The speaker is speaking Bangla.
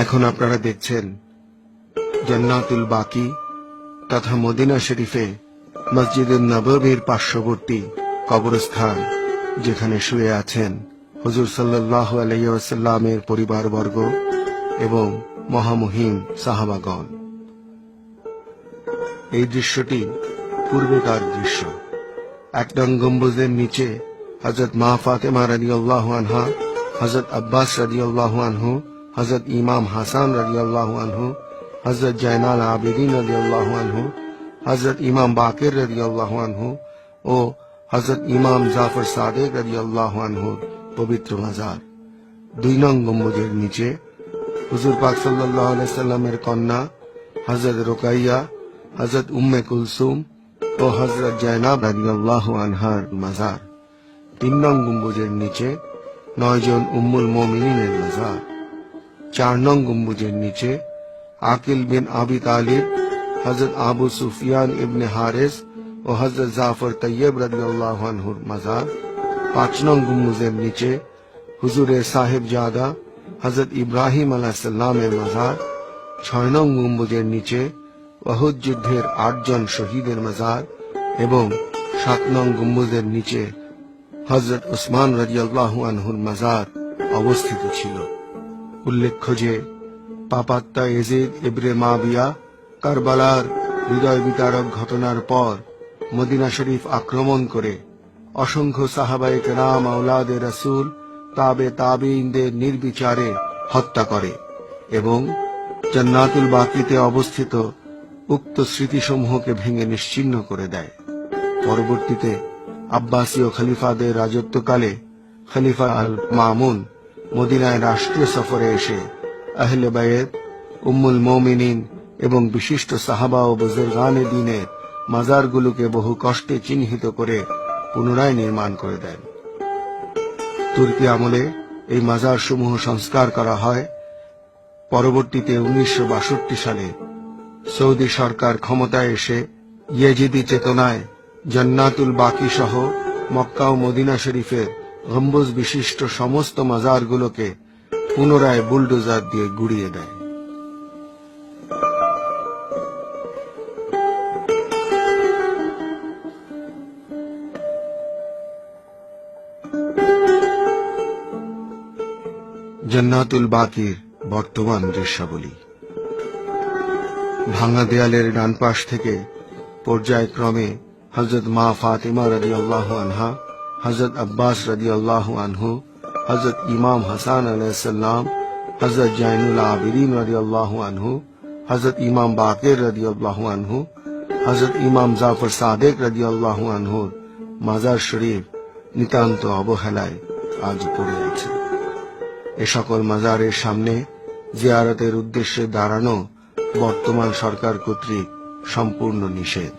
এখন আপনারা দেখছেন জান্নাতুল বাকি তথা মদিনা শরীফে মসজিদে নববীর পার্শ্ববর্তী কবরস্থান, যেখানে শুয়ে আছেন হুজুর সাল্লাল্লাহু আলাইহি ওয়াসাল্লামের পরিবারবর্গ এবং মহামহিম সাহাবাগণ। এই দৃশ্যটি পূর্বেকার দৃশ্য। এক নং গম্বুজের নিচে হযরত মা ফাতেমা রাদিয়াল্লাহু আনহা, হযরত আব্বাস রাদিয়াল্লাহু আনহু, হযরত ইমাম হাসান রাদিয়াল্লাহু আনহু, হযরত জায়নাল আবেদিন রাদিয়াল্লাহু আনহু, হযরত ইমাম বাকির রাদিয়াল্লাহু আনহু ও হযরত ইমাম জাফর সাদেক রাদিয়াল্লাহু আনহুর পবিত্র মাজার। 2 নং গম্বুজের নিচে হুজুর পাক সাল্লাল্লাহু আলাইহি সাল্লামের কন্যা হযরত রুকাইয়া, হযরত উম্মে কুলসুম ও হযরত জায়নাব রাদিয়াল্লাহু আনহার মাজার। 3 নং গম্বুজের নিচে 9 জন উম্মুল মুমিনিনের মাজার। 4 নং গম্বুজের নিচে আকিল বিন আবি তালিব, হযরত আবু সুফিয়ান ইবনে হারিস ও হযরত জাফর তৈয়ব রাদিয়াল্লাহু আনহুর মাজার। 5 নং গম্বুজের নিচে হুজুরের সাহেবজাদা হযরত ইব্রাহিম আলাইহিস সালামের মাজার। 6 নং গম্বুজের নিচে উহুদ যুদ্ধের 8 জন শহীদের মাজার এবং 7 নং গম্বুজের নিচে হযরত উসমান রাদিয়াল্লাহু আনহুর মাজার অবস্থিত ছিল। উল্লেখ্য যে পাপাত্তা ইয়াজিদ ইবনে মাবিয়া কারবালার হৃদয় বিতারক ঘটনার পর মদিনা শরীফ আক্রমণ করে অসংখ্য সাহাবায়ে কেরাম, আওলাদে রাসূল, তাবে তাবেঈনদের নির্বিচারে হত্যা করে এবং জান্নাতুল বাকিতে অবস্থিত উক্ত স্মৃতিসমূহকে ভেঙে নিশ্চিহ্ন করে দেয়। পরবর্তীতে আব্বাসীয় খলিফাদের রাজত্বকালে খলিফা আল মামুন মদিনায় রাষ্ট্রীয় সফরে এসে আহলে বায়ত, উম্মুল মুমিনিন এবং বিশিষ্ট সাহাবা ও বুজুর্গানে দ্বীনের মাজারগুলোকে বহু কষ্টে চিহ্নিত করে পুনরায় নির্মাণ করে দেন। তুর্কি আমলে এই মাজারসমূহ সংস্কার করা হয়। পরবর্তীতে 1962 সালে সৌদি সরকার ক্ষমতায় এসে ইয়েজিদি চেতনায় জান্নাতুল বাকি সহ মক্কা ও মদিনা শরীফের গম্বুজ বিশিষ্ট সমস্ত মাজারগুলোকে পুনরায় বুলডোজার দিয়ে গুড়িয়ে দেয়। জান্নাতুল বাকির বর্তমান দৃশ্যাবলী। ভাঙা দেয়ালের ডান পাশ থেকে পর্যায়ক্রমে হযরত মা ফাতেমা রাদিয়াল্লাহু আনহা, হযরত আব্বাস রাদিয়াল্লাহু আনহু, হযরত ইমাম হাসান আলাইহিস সালাম, হযরত জাইনুল আবেদিন রাদিয়াল্লাহু আনহু, হযরত ইমাম বাকির রাদিয়াল্লাহু আনহু, হযরত ইমাম জাফর সাদেক রাদিয়াল্লাহু আনহুর মাজার শরীফ নিতান্ত অবহেলায় আজ পড়ে আছে। এ সকল মাজারের সামনে জিয়ারতের উদ্দেশ্যে দাঁড়ানো বর্তমান সরকার কর্তৃক সম্পূর্ণ নিষেধ।